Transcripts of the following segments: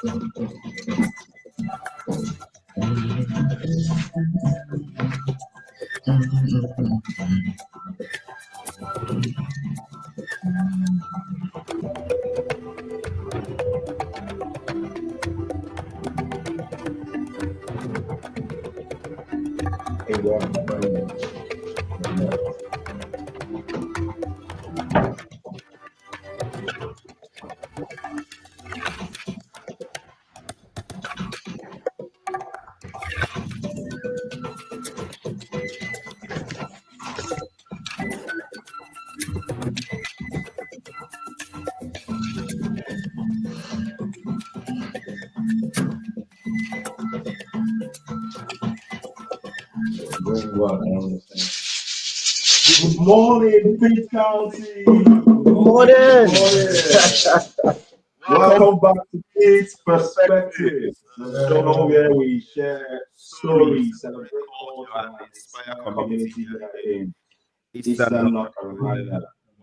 Good morning, Pitt County. Morning. Welcome back to Pitt's Perspectives, the show where we share stories, celebrate culture, and inspire community here in Eastern North Carolina.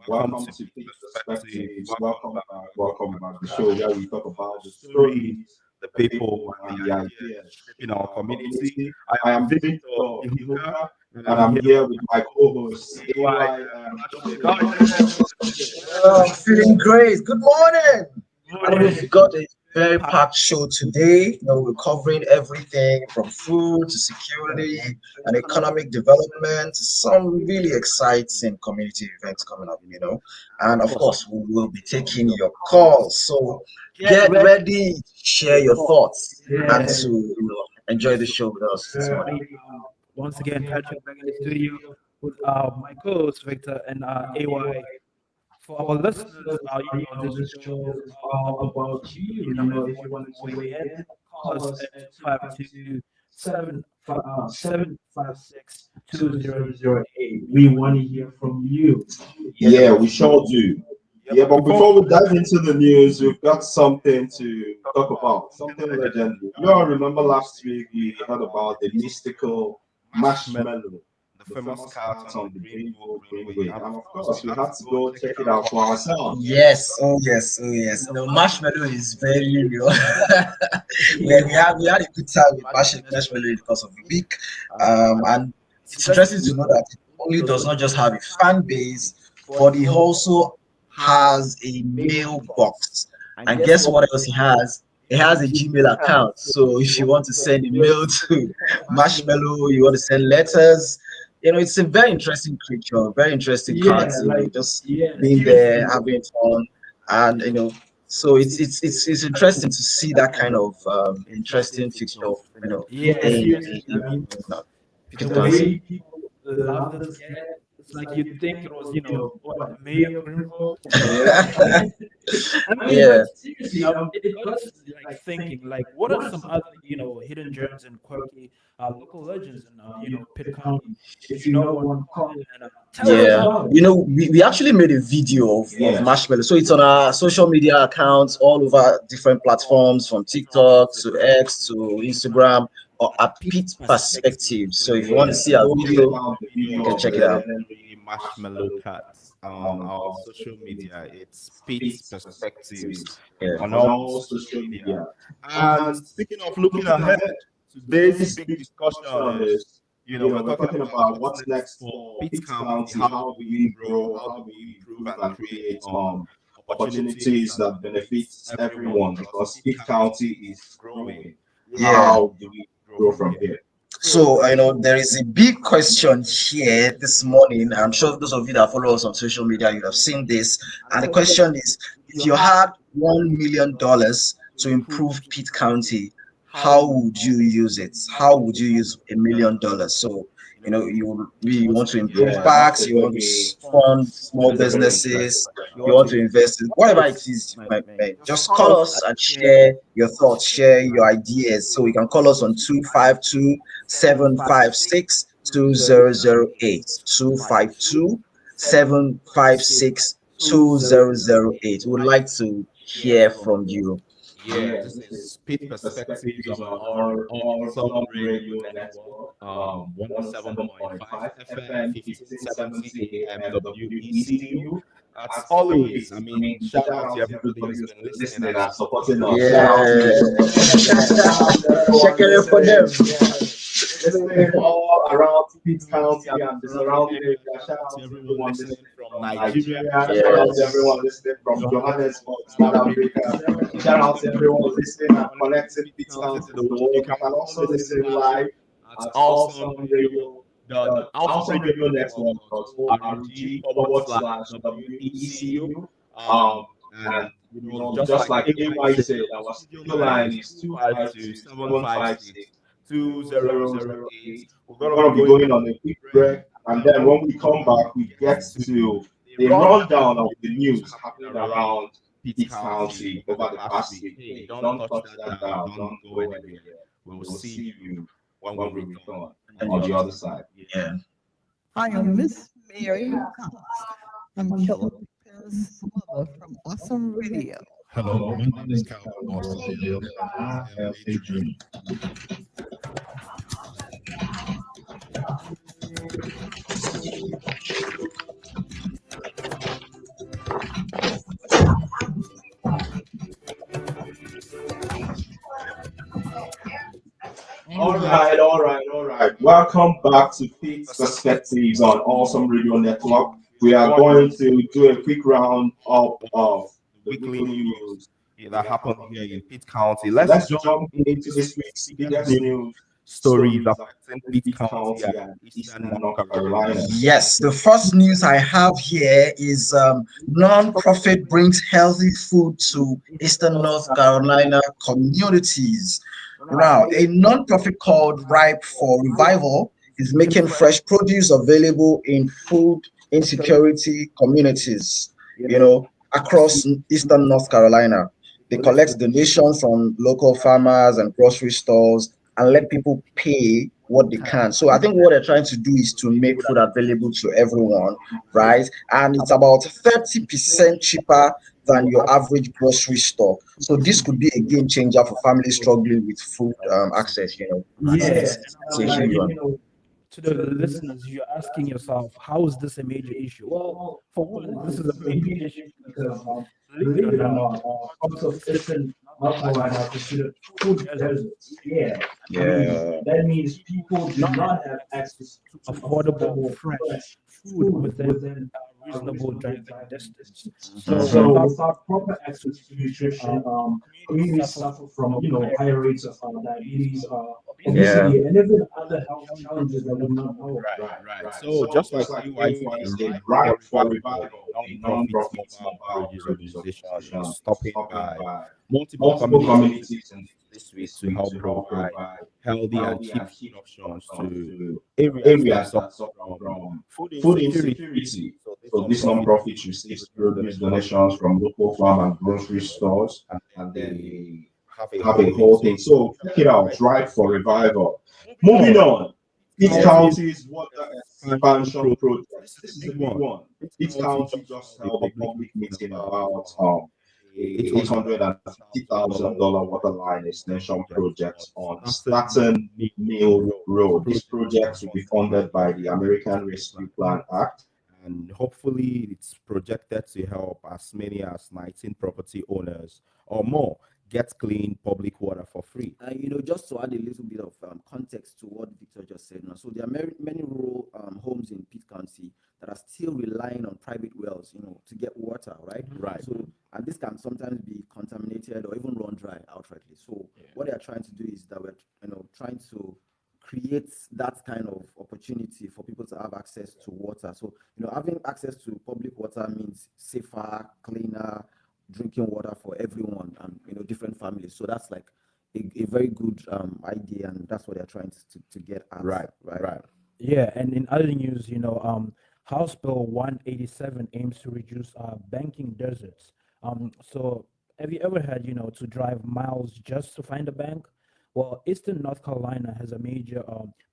Welcome to Pitt's Perspectives. Welcome back. The show where we talk about the stories, the people, and the ideas in our community. I am Victor Ihuka, and I'm here with my co-host, AY. I'm feeling great. Good morning. We've got a very packed show today. We're covering everything from food to security and economic development to some really exciting community events coming up. And of course, we will be taking your calls. So get ready, share your thoughts, and to enjoy the show with us this morning. Once again, Patrick back in the studio with my co-host Victor and AY. For our listeners, this show is all about you. If you want to weigh in, call us at 252-756-2008. We want to hear from you. Yeah, we sure do. Yeah, but before we dive into the news, we've got something to talk about, something legendary. You all remember last week we heard about the mystical marshmallow, the famous cat on the Rainbow Greenway, and of course we had to go check it out for ourselves. Yes, oh yes, oh yes. Marshmallow is very real. we had a good time with marshmallow in the course of the week. And it's interesting to know that it only does not just have a fan base, but it also has a mailbox. And guess what else he has? It has a Gmail account. So if you want to send a mail to Marshmallow, you want to send letters, it's a very interesting creature, very interesting cat. Just being there, having fun, and so it's interesting to see that kind of interesting fixture. Seriously, the Cryptocurrency. way people love this cat, it's like you'd think it was, what, Mayor Greenville? Yeah. But seriously, it got us like thinking, like, what are some other, hidden gems and quirky local legends in, Pitt County? If you know one, call in and tell us Yeah, about it. we actually made a video of Marshmallow. So it's on our social media accounts all over different platforms from TikTok to X to Instagram or at Pit Perspective. So if you want to see our video, you can check it out. Legendary marshmallow cats on our social media. It's Pete's Perspectives Yeah. on all social media. And speaking of looking ahead, today's big discussion is, we're talking about what's next for Pitt County. How do we grow? How do we improve and create opportunities that benefits everyone? Because Pitt County is growing. Yeah. How do we grow from here? So, there is a big question here this morning. I'm sure those of you that follow us on social media, you have seen this. And the question is, if you had $1 million to improve Pitt County, how would you use it? How would you use $1 million? So, you want to improve parks, you want to fund small businesses, you want to invest in whatever it is you might make. Just call us and share your thoughts, share your ideas. So you can call us on 252-756-2008. 252-756-2008. We would like to hear from you. Yeah, this is Pit Perspectives on all Southern Radio Network, 107.5 FM, 1570 AM WECU, as always, I mean, shout out to everybody who's been listening and supporting us. Shout out to Check everyone it for them. listening. Listening all around Pitt County and the surrounding area. Shout out to everyone listening from Nigeria. Shout out to everyone listening from Johannesburg, South Africa. Shout out to everyone listening and connecting Pitt County to the world. You can also listen live at Awesome Radio, the Awesome Radio Network.org /WECU. And just like AY said, our studio line is 252-756-2008. We're gonna be going on a quick break, and then when we come back, we get to a rundown of the news happening around Pitt County over the past week. Hey, don't touch that dial, don't go anywhere. We'll see you when we return on the other side. Yeah. Hi, I'm Miss Mary. I'm Killer Pins mother from Awesome Radio. Hello, my name is Calvin Austin Hill, and I have a dream. All right. Welcome back to Pitt's Perspectives on Awesome Radio Network. We are going to do a quick round up of the weekly news that happened here in Pitt County. Let's jump into this week's biggest news stories affecting Pitt County and Eastern North Carolina. Yes, the first news I have here is non-profit brings healthy food to Eastern North Carolina communities. Now, a non-profit called Ripe for Revival is making fresh produce available in food insecurity communities, across Eastern North Carolina. They collect donations from local farmers and grocery stores and let people pay what they can. So I think what they're trying to do is to make food available to everyone, right? And it's about 30% cheaper than your average grocery store. So this could be a game changer for families struggling with food access, Yeah, It's a huge one. to the listeners, you're asking yourself, how is this a major issue? Well, for one, this is a major issue because, believe it or not, parts of Eastern North Carolina are considered food deserts. Yeah. Yeah. That means people do not have access to affordable, fresh food within reasonable driving distance. So without proper access to nutrition, communities suffer from, higher rates of diabetes, obesity, and even other health challenges that we not know. Right. So just like EY said, Right for Revival, a non-profit mobile produce organization stopping by multiple communities in this week to help provide healthy and cheap food options to areas that suffer from food insecurity. So this non-profit receives produce donations from local farm and grocery stores, and then they have a whole thing. So check it out, Right for Revival. Moving on. Each county's water expansion project. This is a big one. Each county just held a public meeting about $850,000 water line extension project on Staten Mill Road. This project will be funded by the American Rescue Plan Act, and hopefully it's projected to help as many as 19 property owners or more get clean public water for free. Just to add a little bit of context to what Victor just said now. So there are many rural homes in Pitt County that are still relying on private wells, to get water, right? Right. So, and this can sometimes be contaminated or even run dry outrightly. So what they are trying to do is that we're, trying to create that kind of opportunity for people to have access to water. So, having access to public water means safer, cleaner drinking water for everyone and different families. So that's like a very good idea, and that's what they're trying to get at. Right. Yeah, and in other news, House Bill 187 aims to reduce banking deserts. So have you ever had, to drive miles just to find a bank? Well, Eastern North Carolina has a major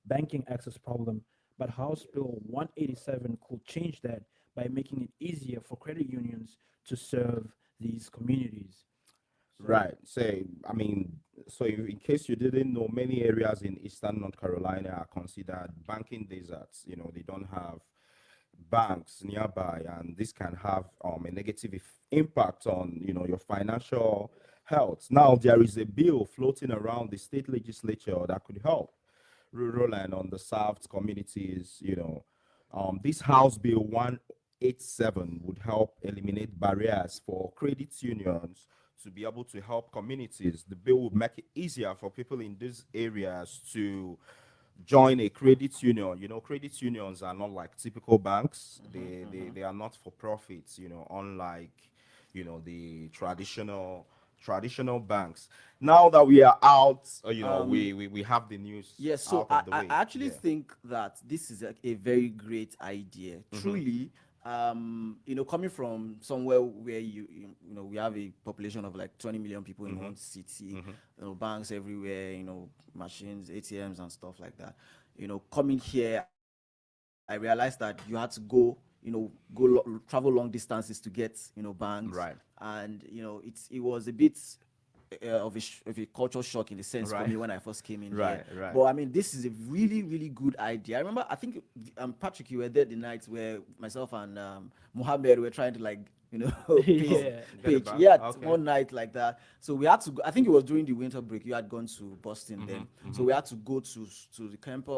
banking access problem, but House Bill 187 could change that by making it easier for credit unions to serve these communities. Right. So, in case you didn't know, many areas in Eastern North Carolina are considered banking deserts. They don't have banks nearby, and this can have a negative impact on your financial health. Now there is a bill floating around the state legislature that could help rural and underserved communities. This House Bill 187 would help eliminate barriers for credit unions to be able to help communities. The bill would make it easier for people in these areas to join a credit union. Credit unions are not like typical banks. They are not for profits, unlike the traditional banks. Now that we are out, we have the news Yes, so out of the way. I actually Yeah. think that this is a very great idea. Truly, coming from somewhere where we have a population of like 20 million people in one city, banks everywhere, machines, ATMs, and stuff like that. Coming here, I realized that you had to go, travel long distances to get, banks, Right. and it was a bit of a culture shock in the sense for Right. me when I first came in Right, here. right. But I mean, this is a really, really good idea. I remember, I think, Patrick, you were there the night where myself and Mohammed were trying to Yeah. pitch. back. Yeah, Okay. one night like that. So we had to go, I think it was during the winter break. You had gone to Boston then. So we had to go to the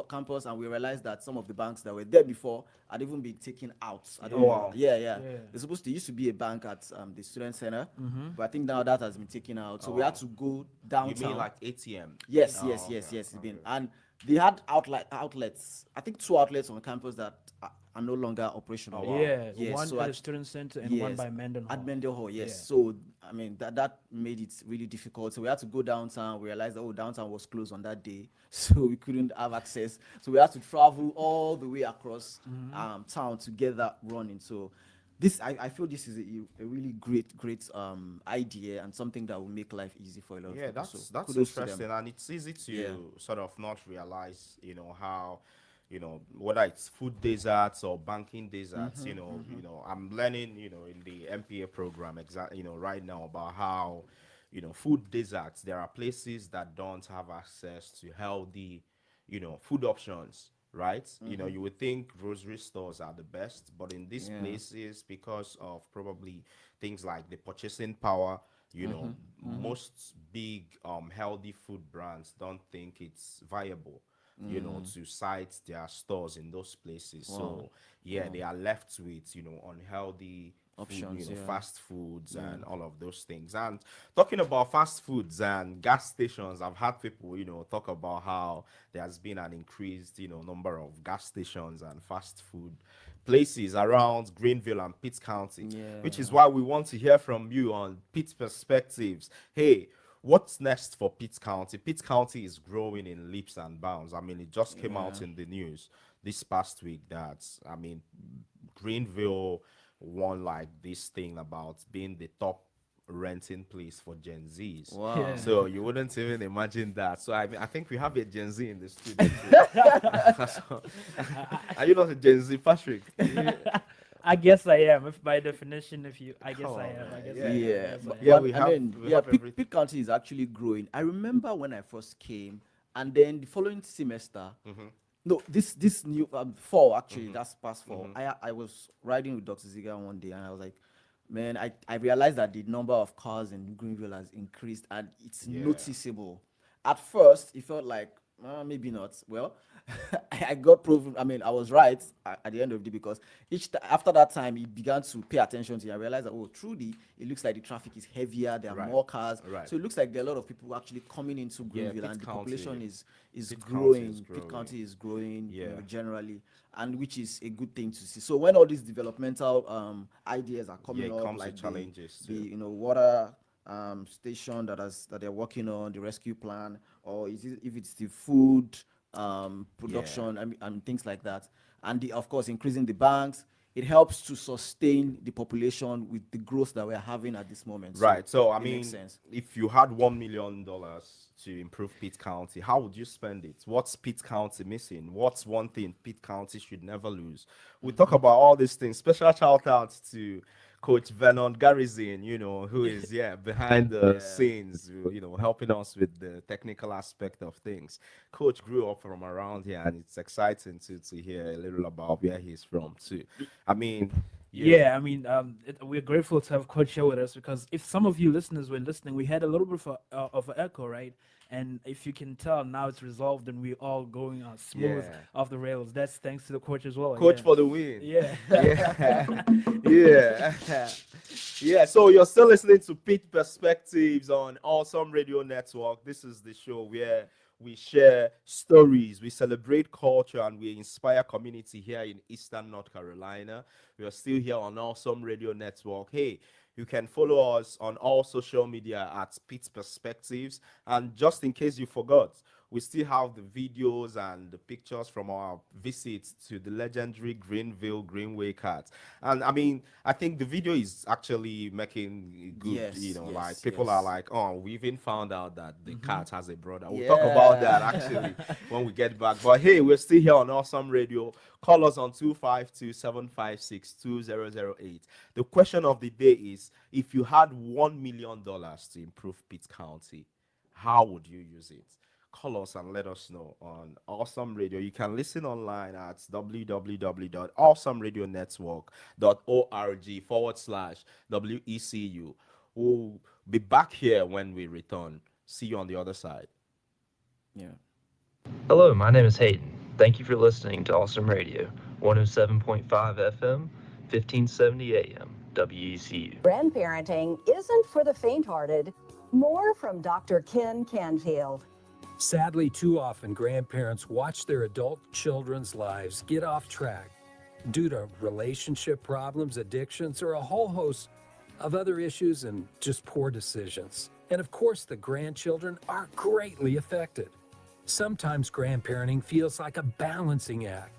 campus, and we realized that some of the banks that were there before had even been taken out. I don't know. Wow. Yeah. Yeah. There's supposed to used to be a bank at the student center, but I think now that has been taken out. So we had to go You downtown. mean like ATM? Yes, Oh, yes, okay, it's been. okay. And they had outlets. I think 2 outlets on campus that are no longer operational. Oh, wow. Yeah, Yes, one so at the at- student center and one yes, by Mendon Hall. At Mendel Hall, yes. Yeah. So I mean that made it really difficult. So we had to go downtown. We realized that downtown was closed on that day, so we couldn't have access. So we had to travel all the way across town to get that running. So this I feel this is a really great idea, and something that will make life easy for a lot of Yeah, people. that's So kudos to them. interesting, and it's easy to Yeah. sort of not realize, how, whether it's food deserts or banking deserts. I'm learning, in the MPA program exactly, right now about how, food deserts. There are places that don't have access to healthy, food options. Right, you would think grocery stores are the best, but in these Yeah. places, because of probably things like the purchasing power, most big healthy food brands don't think it's viable, to site their stores in those places. So yeah, they are left with unhealthy Options, food, yeah. fast foods and all of those things. And talking about fast foods and gas stations, I've had people talk about how there has been an increased number of gas stations and fast food places around Greenville and Pitt County, which is why we want to hear from you on Pitt perspectives. Hey, what's next for Pitt County? Pitt County is growing in leaps and bounds. I mean, it just came out in the news this past week that, I mean, Greenville won like this thing about being the top renting place for Gen Zs. Wow. Yeah. So you wouldn't even imagine that. So I mean, I think we have a Gen Z in the studio too. So, are you not a Gen Z, Patrick? I guess I am. If by definition, I guess Come I on, am. I man. guess Yeah. I am. Yeah, Yes, I but, am. Yeah, but we I have- mean, we yeah, have Pitt everything. County is actually growing. I remember when I first came, and then the following semester, no, this new fall actually, that's past fall. I was riding with Dr. Ziga one day, and I was like, man, I realized that the number of cars in Greenville has increased, and it's noticeable. At first, it felt like maybe not. Well, I got proven. I mean, I was right at the end of the day, because after that time, he began to pay attention to it. I realized that truly, it looks like the traffic is heavier. There are Right. more cars, Right. so it looks like there are a lot of people actually coming into Greenville, Pitt and the County- population is Pitt County growing. is Pitt growing. County is growing, Yeah. generally, and which is a good thing to see. So when all these developmental ideas are coming Yeah, it up, comes with like challenges the too. water station that they're working on, the rescue plan, or if it's the food production, and things like that, and of course increasing the banks, it helps to sustain the population with the growth that we're having at this moment. Right. So I it mean, makes sense. if you had $1 million to improve Pitt County, how would you spend it? What's Pitt County missing? What's one thing Pitt County should never lose? We talk about all these things. Special shout out to Coach Vernon Garrison, who is behind the Yeah. scenes, helping us with the technical aspect of things. Coach grew up from around here, and it's exciting to hear a little about where he's from too. I mean, yeah, Yeah, I mean, we're grateful to have Coach here with us because if some of you listeners were listening, we had a little bit of an echo, right? And if you can tell, now it's resolved and we're all going smooth yeah. off the rails. That's thanks to the coach as well. Coach Yeah. for the win. Yeah. Yeah, yeah, yeah. So you're still listening to Pitt Perspectives on Awesome Radio Network. This is the show where we share stories, we celebrate culture, and we inspire community here in Eastern North Carolina. We are still here on Awesome Radio Network. Hey, you can follow us on all social media at Pitt Perspectives. And just in case you forgot, we still have the videos and the pictures from our visits to the legendary Greenville Greenway Cat. And I mean, I think the video is actually making good, Yes, like yes, people are yes. like, oh, we even found out that the cat has a brother. We'll talk about that Yeah. actually when we get back. But hey, we're still here on Awesome Radio. Call us on 252-756-2008. The question of the day is, if you had $1 million to improve Pitt County, how would you use it? Call us and let us know on Awesome Radio. You can listen online at www.awesomeradionetwork.org/WECU. We'll be back here when we return. See you on the other side. Yeah. Hello, my name is Hayden. Thank you for listening to Awesome Radio, 107.5 FM, 1570 AM, WECU. Grandparenting isn't for the faint-hearted. More from Dr. Ken Canfield. Sadly, too often grandparents watch their adult children's lives get off track due to relationship problems, addictions, or a whole host of other issues and just poor decisions. And of course, the grandchildren are greatly affected. Sometimes grandparenting feels like a balancing act.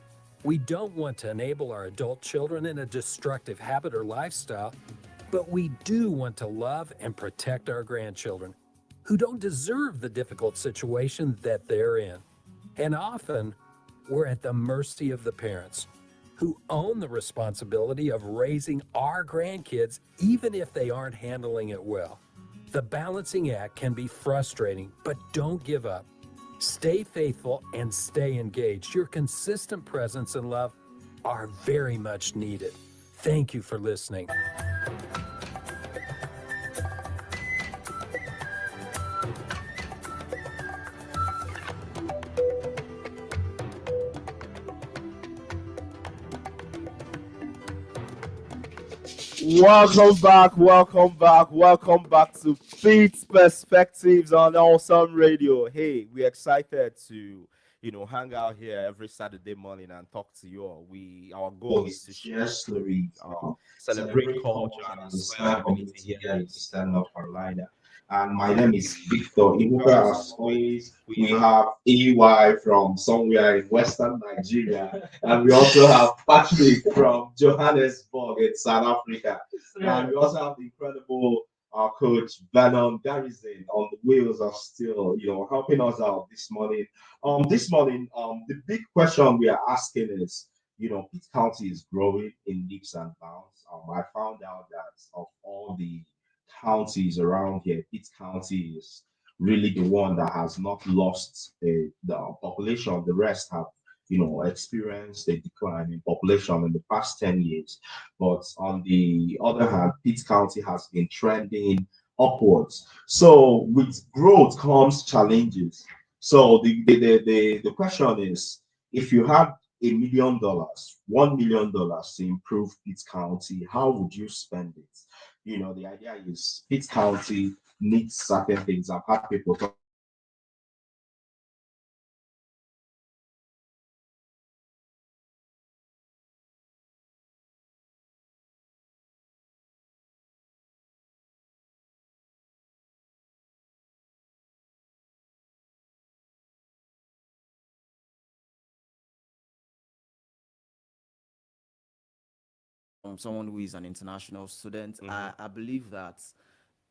We don't want to enable our adult children in a destructive habit or lifestyle, but we do want to love and protect our grandchildren who don't deserve the difficult situation that they're in. And often, we're at the mercy of the parents who own the responsibility of raising our grandkids, even if they aren't handling it well. The balancing act can be frustrating, but don't give up. Stay faithful and stay engaged. Your consistent presence and love are very much needed. Thank you for listening. Welcome back to Pete's Perspectives on Awesome Radio. Hey, we're excited to, hang out here every Saturday morning and talk to you all. Our goal is to share stories, celebrate culture, and inspire community here in Eastern North Carolina. And my name is Victor Ihuka. As always, we have EY from somewhere in Western Nigeria, and we also have Patrick from Johannesburg in South Africa. And we also have the incredible coach Vernon Garrison on the wheels of steel, helping us out this morning. The big question we are asking is, Pitt County is growing in leaps and bounds. I found out that of all the counties around here, Pitt County is really the one that has not lost the population. The rest have, experienced a decline in population in the past 10 years. But on the other hand, Pitt County has been trending upwards. So with growth comes challenges. So the question is, if you had $1 million, $1 million to improve Pitt County, how would you spend it? The idea is Pitt County needs certain things. I've had people talk Someone who is an international student, I believe that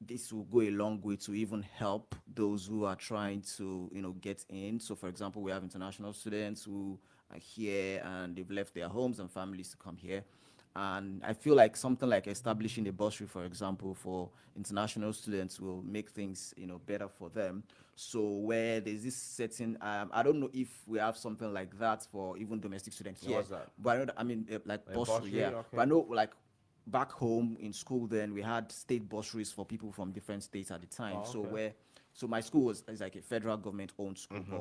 this will go a long way to even help those who are trying to, get in. So, for example, we have international students who are here and they've left their homes and families to come here. And I feel like something like establishing a bursary, for example, for international students will make things, better for them. So where there's this certain, I don't know if we have something like that for even domestic students here, What's that? but I know that, I mean, like A bursary, bursary? yeah. But I Okay. know, like, back home in school, then we had state bursaries for people from different states at the time. Oh, So okay. so my school is like a federal government owned school, Mm-hmm.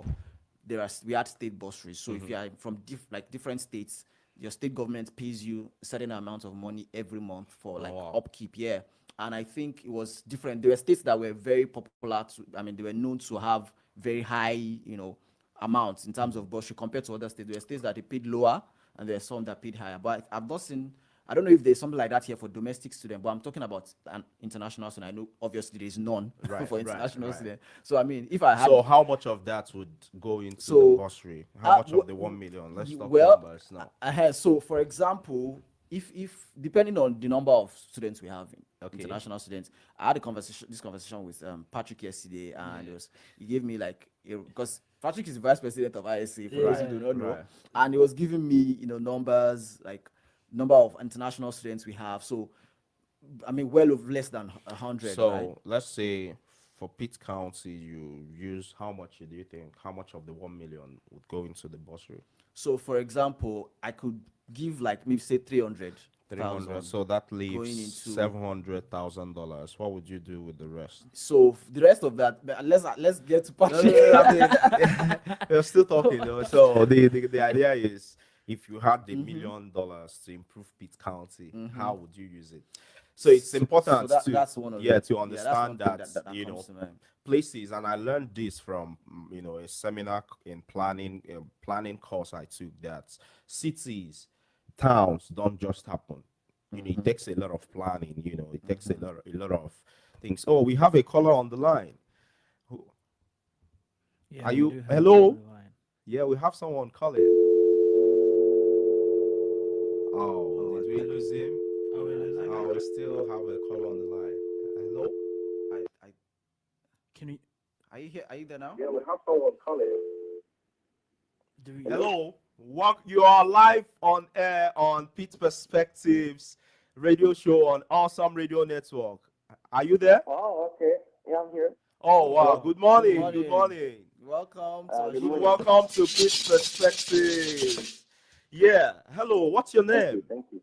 but we had state bursaries. So if Mm-hmm. you are from like different states, your state government pays you a certain amount of money every month for Oh, like wow. upkeep. Yeah, and I think it was different. There were states that were very popular. I mean, they were known to have very high, amounts in terms of bursary compared to other states. There were states that they paid lower, and there are some that paid higher. But I've not seen. I don't know if there's something like that here for domestic student, but I'm talking about an international student. I know obviously there's none Right, for right, international right. student. So I mean, if I had So how much of that would go into the so bursary? How much of the w- 1 million? Let's talk well, numbers now. so for example, if depending on the number of students we have, Okay. international students, I had this conversation with Patrick yesterday, and he gave me like, because Patrick is the vice president of ISA, for those who do not know, Right. and he was giving me numbers like number of international students we have. So I mean, well of less than 100, right? So let's say for Pitt County, you use how much do you think? How much of the 1 million would go into the bursary? So for example, I could give like maybe say 300. 300,000 So that going leaves into. $700,000. What would you do with the rest? So the rest of that, but let's get to No, Patrick. no, no, I mean, we're still talking though. So the idea is, if you had $1 million to improve Pitt County, how would you use it? So it's important so to that's one of yeah, it. to Yeah, that's one understand thing that, that comes to mind. places, and I learned this from a seminar in planning course I took, that cities, towns don't just happen. It takes a lot of planning. It takes a lot of things. Oh, we have a caller on the line. Who Yeah, are we you? do have Hello. on the line. Yeah, we have someone calling. Oh, did we lose him? Oh, we lose him? Oh, we still have a caller on the line. Hello. Can we? Are you here? Are you there now? Yeah, we have someone calling. Do we? Hello. You are live on air on Pete Perspectives radio show on Awesome Radio Network. Are you there? Oh, okay. Yeah, I'm here. Oh, wow. Good morning. Good Good morning. morning. Welcome to our good show. morning. Welcome to Pete Perspectives. Yeah. Hello. What's your Thank name? you. Thank you.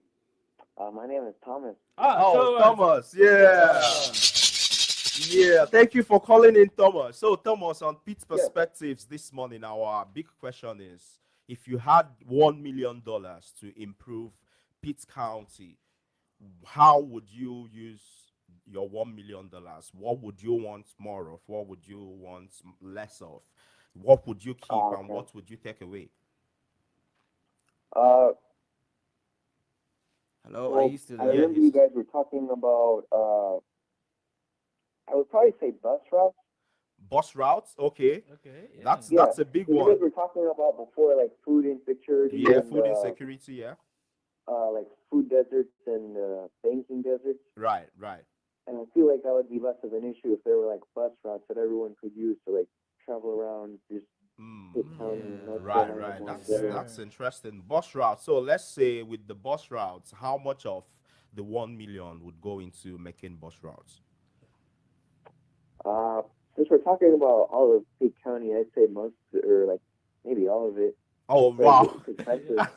My name is Thomas. Oh, Thomas. Yeah. Yeah. Thank you for calling in, Thomas. So, Thomas, on Pete Perspectives this morning, our big question is, if you had $1 million to improve Pitt County, how would you use your $1 million? What would you want more of? What would you want less of? What would you keep and Okay. what would you take away? Well, Hello, are you still I there? remember you guys were talking about. I would probably say bus routes. Bus routes, okay. Okay. Yeah. That's a big You one. guys were talking about before, like food insecurity. Yeah, and, food insecurity, yeah. like food deserts and banking deserts. Right, right. And I feel like that would be less of an issue if there were like bus routes that everyone could use to like travel around just Pitt County and North Right, Carolina right. going That's together. that's interesting. Bus routes. So let's say with the bus routes, how much of the 1 million would go into making bus routes? Since we're talking about all of Pitt County, I'd say most, or like maybe all of it. Oh, But wow. it's expensive.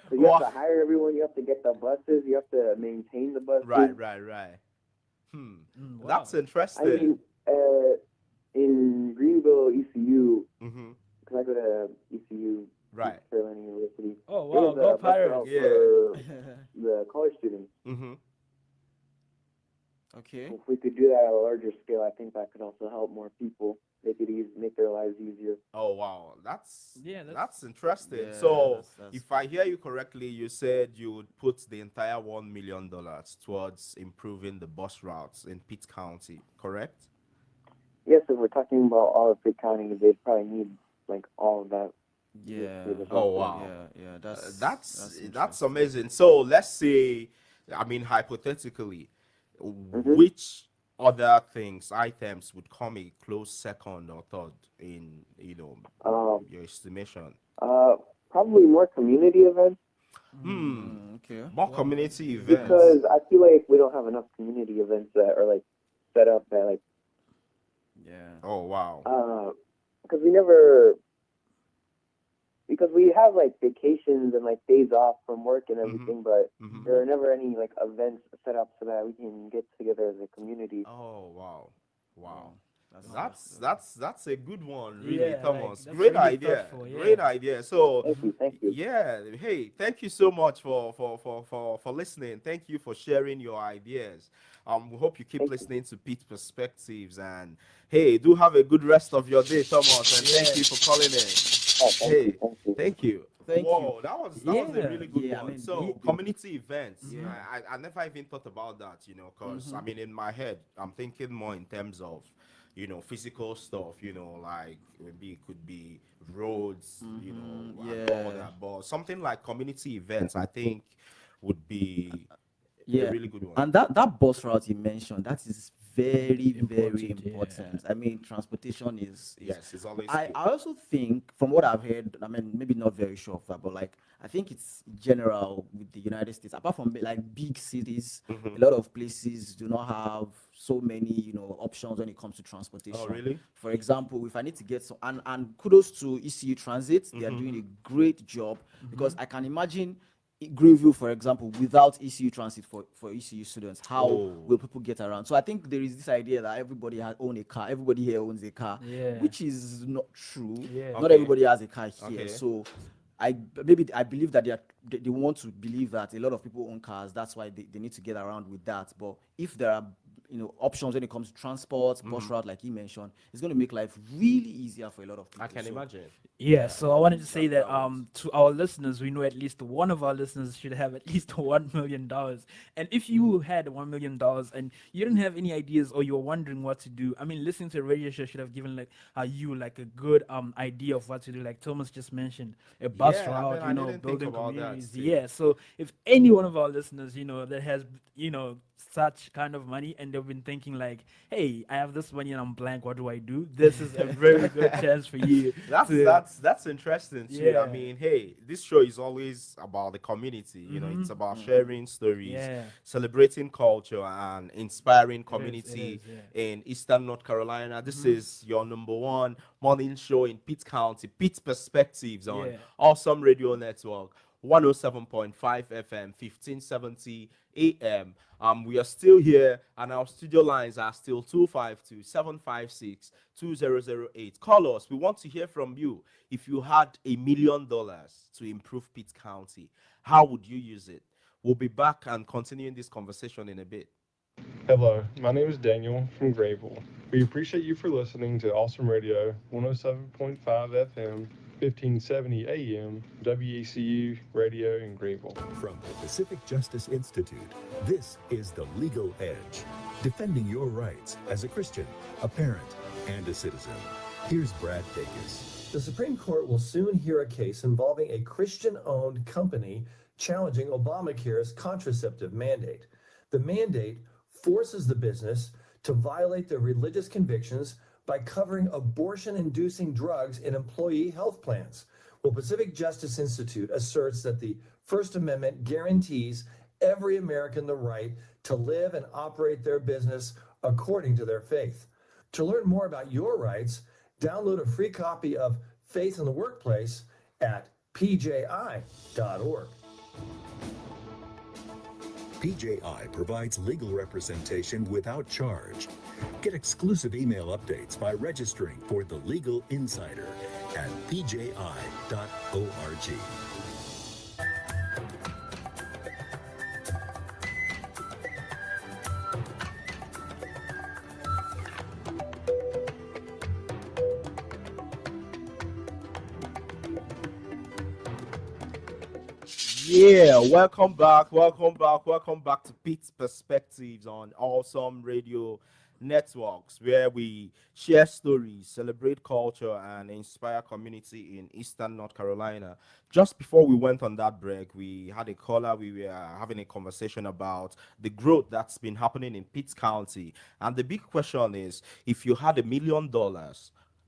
So you have to hire everyone. You have to get the buses. You have to maintain the buses. Right, right, right. Wow. That's I interesting. mean, in Greenville, ECU, Mm-hmm. because I go to ECU, Right. East Carolina University. Oh There wow, was go a bus Pirates! route Yeah. for the college students. Mm-hmm. Okay. If we could do that at a larger scale, I think that could also help more people. Make it easy, make their lives easier. Oh, wow. That's that's interesting. Yeah, So that's if I hear you correctly, you said you would put the entire $1 million towards improving the bus routes in Pitt County, correct? Yes, if we're talking about all of Pitt County, they'd probably need like all of that. Yeah. for the Oh, bus wow. Yeah. That's That's interesting. amazing. So let's say, I mean, hypothetically, which other items would come a close second or third in Um, your estimation? probably more community events. Okay. More community events. because I feel like we don't have enough community events that are like set up that like Yeah. Oh wow. because we never because we have like vacations and like days off from work and Mm-hmm. everything, but Mm-hmm. there are never any like events set up so that we can get together as a community. Oh wow. Wow. Wow. That's that's a good one, really, Yeah, like Thomas. that's Great really idea. thoughtful. Great Yeah. idea. So Thank you. yeah, hey, thank you so much for listening. Thank you for sharing your ideas. We hope you keep Thank you. listening to Pete Perspectives, and hey, do have a good rest of your day, Thomas, and thank you for calling in. Oh, thank you. Hey, Thank you. thank you. Thank you. Whoa, that was a Yeah. really good Yeah, I one. mean, So the community events, yeah. I never even thought about that, because I Mm-hmm. mean in my head I'm thinking more in terms of physical stuff, like maybe it could be roads, Mm-hmm. and all Yeah. that. But something like community events, I think would be a Yeah. really good one. And that bus route you mentioned, that is very, very Important. Yeah. important. I mean, transportation is Yes, it's always I, key. I also think from what I've heard, I mean, maybe not very sure of that, but like I think it's general with the United States, apart from like big cities, Hmm. a lot of places do not have so many, options when it comes to Oh, transportation. really? For example, if I need to get some, and kudos to ECU Transit, they are Hmm. doing a great job because I can imagine Greenville, for example, without ECU Transit for ECU students, how Oh, will people get around? So I think there is this idea that everybody has own a car, everybody here owns a car, Yeah. which is not true. Yeah. Not okay. everybody has a car here. Okay. So I believe that they want to believe that a lot of people own cars. That's why they need to get around with that. But if there are options when it comes to transport, bus route, like you mentioned, it's going to make life really easier for a lot of people. I can So, imagine. Yeah, so I wanted to say that that works. to our listeners, we know at least one of our listeners should have at least $1 million. And if you had $1 million and you didn't have any ideas or you're wondering what to do, I mean, listening to a radio show should have given like you like a good idea of what to do. Like Thomas just mentioned, a bus Yeah, I mean, route, I didn't think building about that communities. still. Yeah, so if any one of our listeners, that has such kind of money and they've been thinking like, hey, I have this money and I'm blank, what do I do? This is a very good chance for you That's to that's interesting too. I yeah. mean, hey, this show is always about the community. It's about sharing stories, Yeah. celebrating culture, and inspiring It is, community yeah. in Eastern North Carolina. This is your number one morning show in Pitt County, Pitt Perspectives on Yeah. Awesome Radio Network. 107.5 FM, 1570 AM. We are still here, and our studio lines are still 252-756-2008. Call us. We want to hear from you. If you had $1 million to improve Pitt County, how would you use it? We'll be back and continuing this conversation in a bit. Hello, my name is Daniel from Greenville. We appreciate you for listening to Awesome Radio 107.5 FM, 1570 AM, WECU Radio in Greenville. From the Pacific Justice Institute, this is The Legal Edge, defending your rights as a Christian, a parent, and a citizen. Here's Brad Dacus. The Supreme Court will soon hear a case involving a Christian-owned company challenging Obamacare's contraceptive mandate. The mandate forces the business to violate their religious convictions by covering abortion-inducing drugs in employee health plans. Well, Pacific Justice Institute asserts that the First Amendment guarantees every American the right to live and operate their business according to their faith. To learn more about your rights, download a free copy of Faith in the Workplace at pji.org. PJI provides legal representation without charge. Get exclusive email updates by registering for The Legal Insider at pji.org. Yeah, welcome back to Pete's Perspectives on Awesome Radio Networks, where we share stories, celebrate culture, and inspire community in Eastern North Carolina. Just before we went on that break, we had a caller. We were having a conversation about the growth that's been happening in Pitt County, and the big question is, if you had $1 million,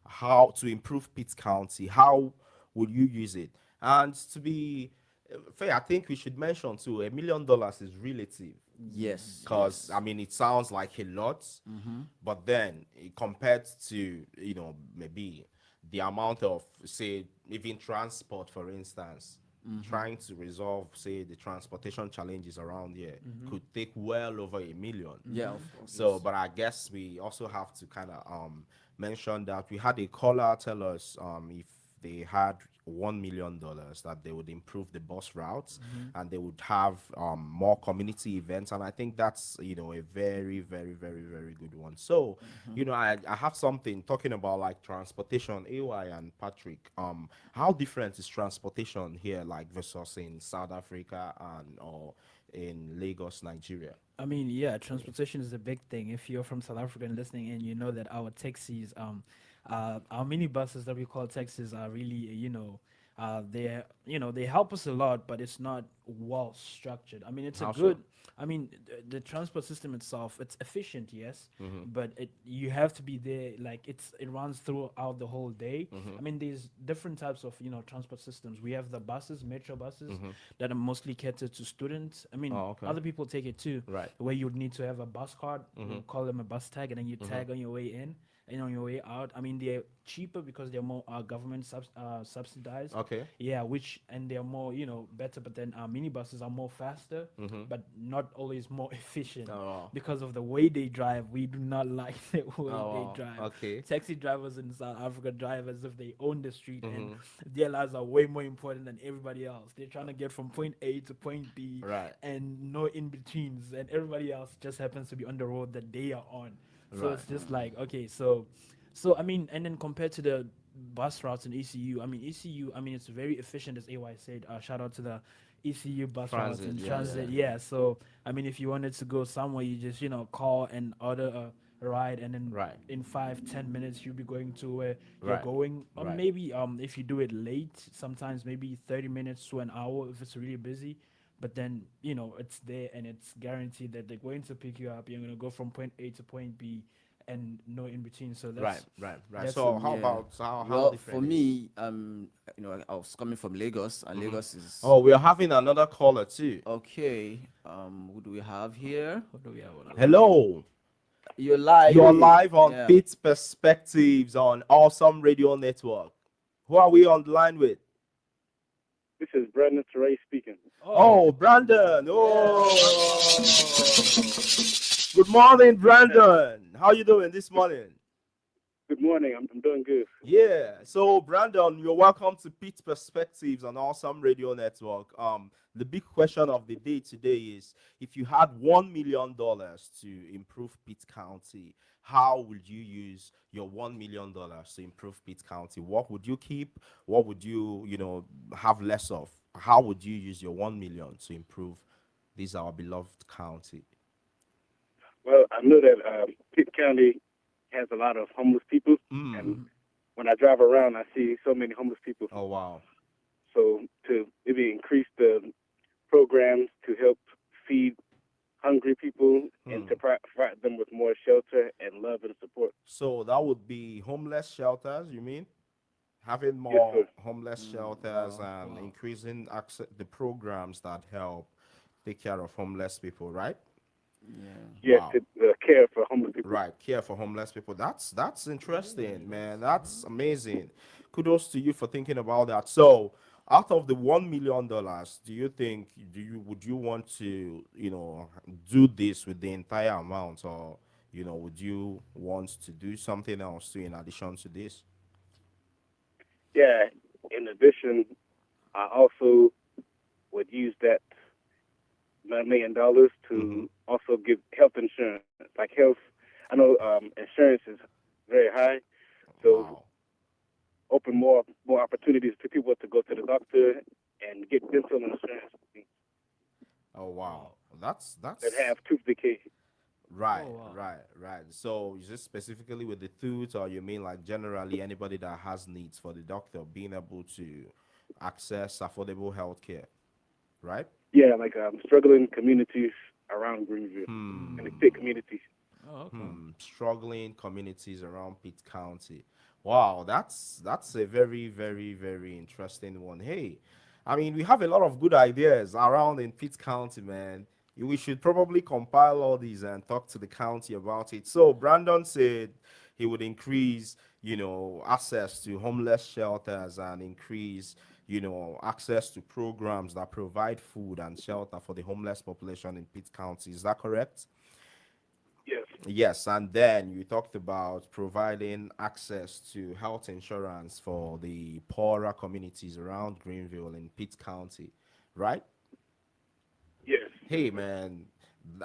how to improve Pitt County? How would you use it? And Faye, I think we should mention too, $1 million is relative. Yes, Because yes. I mean, it sounds like a lot, but then compared to maybe the amount of, say, even transport, for instance, trying to resolve, say, the transportation challenges around here could take well over 1 million. Yeah, of course. So, but I guess we also have to kind of mention that we had a caller tell us if they had $1 million that they would improve the bus routes and they would have more community events, and I think that's a very very very very good one. So I have something talking about like transportation. AY and Patrick, how different is transportation here like versus in South Africa and or in Lagos, Nigeria? I mean, yeah, transportation is a big thing. If you're from South Africa and listening in, you know that our taxis, our minibuses that we call taxis are really, they help us a lot, but it's not well structured. I mean, it's a How good, so? I mean, the transport system itself, it's efficient, yes, Mhm. but you have to be there. Like it runs throughout the whole day. I mean, there's different types of transport systems. We have the buses, metro buses, that are mostly catered to students. I mean, Oh, okay. other people take it too, Right. where you would need to have a bus card. We call them a bus tag, and then you tag on your way in and on your way out. I mean, they're cheaper because they're more government subsidized. Okay. Yeah, which and they're more better. But then minibuses are more faster, but not always more efficient Oh. because of the way they drive. We do not like the way they Oh, drive. okay. Taxi drivers in South Africa drive as if they own the street, and their lives are way more important than everybody else. They're trying to get from point A to point B, Right. and no in betweens, and everybody else just happens to be on the road that they are on. So Right. it's just like, okay, so I mean, and then compared to the bus routes in ECU, I mean ECU, I mean it's very efficient, as AY said. Shout out to the ECU bus routes Transit, and yeah, transit. yeah. Yeah. So I mean, if you wanted to go somewhere, you just call and order a ride, and then Right. in 5-10 minutes you'll be going to where you're Right. going. Or Right. maybe if you do it late, sometimes maybe 30 minutes to an hour if it's really busy. But then it's there and it's guaranteed that they're going to pick you up. You're gonna go from point A to point B, and no in between. So Right, that's right, right. that's So how Yeah. about how Well, for different is? me, I was coming from Lagos, and Lagos is Oh, we are having another caller too. okay. Who do we have here? what do we have on the line? Hello. You're live. You're live on Yeah. Pitt Perspectives on Awesome Radio Network. Who are we on the line with? This is Brandon Teray speaking. Oh, Brandon. Oh. Good morning, Brandon. How you doing this morning? Good morning. I'm doing good. Yeah. So, Brandon, you're welcome to Pitt Perspectives on Awesome Radio Network. The big question of the day today is: if you had $1 million to improve Pitt County, how would you use your $1 million to improve Pitt County? What would you keep? What would you have less of? How would you use your 1 million to improve this our beloved county? Well, I know that Pitt County has a lot of homeless people, and when I drive around, I see so many homeless people. Oh wow! So to maybe increase the programs to help feed hungry people and to provide them with more shelter and love and support. So that would be homeless shelters, you mean? Having Yes, more sir. homeless shelters and increasing access, the programs that help take care of homeless people, right? Yes, Wow. care for homeless people. Right, care for homeless people. That's interesting, man. That's amazing. Kudos to you for thinking about that. So, out of the $1 million, would you want to do this with the entire amount, or would you want to do something else too in addition to this? Yeah. In addition, I also would use that $1 million to also give health insurance. Like health, I know insurance is very high, so open more opportunities for people to go to the doctor and get dental insurance Oh wow, that's that have tooth decay. right, right. So is this specifically with the tooth, or you mean like generally anybody that has needs for the doctor being able to access affordable health care, right? Yeah, like struggling communities around Greenville and the Pitt community. Oh, okay. Struggling communities around Pitt County. Wow, that's a very very very interesting one. Hey, I mean, we have a lot of good ideas around in Pitt County, man. We should probably compile all these and talk to the county about it. So Brandon said he would increase, access to homeless shelters and increase, access to programs that provide food and shelter for the homeless population in Pitt County. Is that correct? Yes. Yes, and then you talked about providing access to health insurance for the poorer communities around Greenville in Pitt County, right? Yes. Hey man,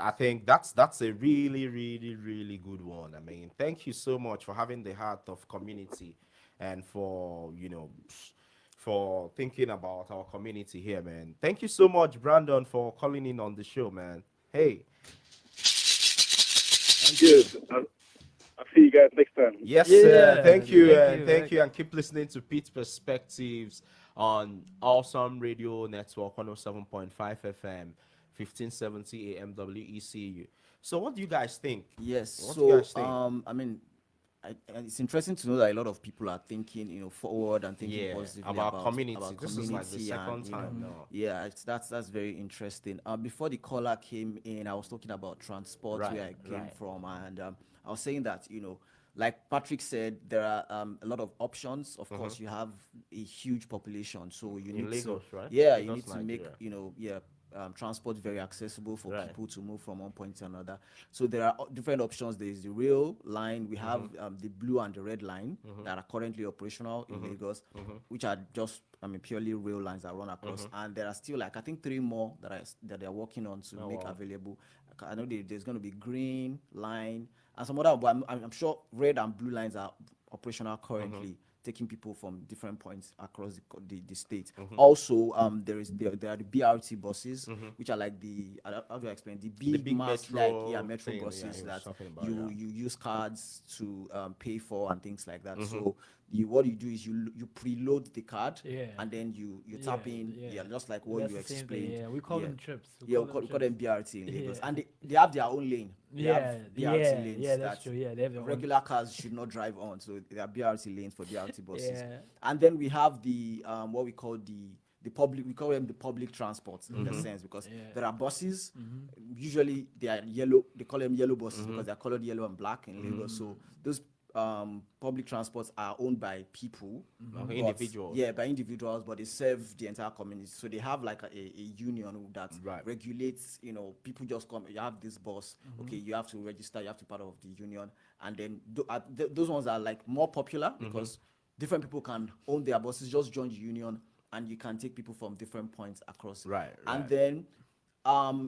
I think that's a really, really, really good one. I mean, thank you so much for having the heart of community and for, for thinking about our community here, man. Thank you so much, Brandon, for calling in on the show, man. Hey. Yes. I'll see you guys next time. Yes, sir. Yeah, Thank you, thank and you. thank you, and keep listening to Pete's Perspectives on Awesome Radio Network 107.5 FM, 1570 AM WECU. So, what do you guys think? Yes. What do you So, guys think? I mean, and it's interesting to know that a lot of people are thinking, forward and thinking Yeah, positively about about community. This is like the community, and second time now. yeah, that's very interesting. Before the caller came in, I was talking about transport where Right, I came right. from, and I was saying that like Patrick said, there are a lot of options. Of course, you have a huge population, so you In need Lagos, to right? yeah, you Lagos, need to make Nigeria. transport very accessible for Right. people to move from one point to another. So there are different options. There is the rail line. We have the blue and the red line that are currently operational in Lagos, which are just purely rail lines that run across. And there are still like I think three more that they're working on to make available. I know there's going to be green line and some other, but I'm sure red and blue lines are operational currently, taking people from different points across the state. Also, there are the BRT buses, which are like how do I explain, the big mass metro metro thing, yeah, buses he was that talking about, you use cards to pay for and things like that. So what you do is you preload the card, Yeah. and then you tap in, just like what That's you the same thing, explained. yeah. We call them trips. We call them BRT in Lagos, Yeah. and they have their own lane. They have BRT lanes yeah, that's that true. Yeah, they have their own. regular cars should not drive on. So there are BRT lanes for BRT buses. Yeah. And then we have the what we call the public. We call them the public transports in a sense, because there are buses. Usually they are yellow. They call them yellow buses because they're colored yellow and black in Lagos. So those public transports are owned by people, but- Individuals. Yeah, by individuals, but they serve the entire community. So they have like a union that regulates. People just come. You have this bus. Okay, you have to register. You have to be part of the union, and then those ones are like more popular because different people can own their buses. Just join the union, and you can take people from different points across. Right. And then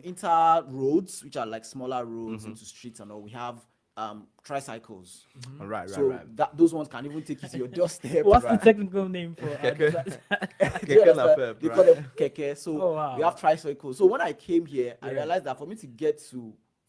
inter roads, which are like smaller roads into streets and all, we have tricycles. Right. So those ones can even take you to your doorstep. What's the technical name for Keke. Do you understand? Napep, They call them keke. So Oh, wow. we have tricycles. So when I came here, I realized that for me to get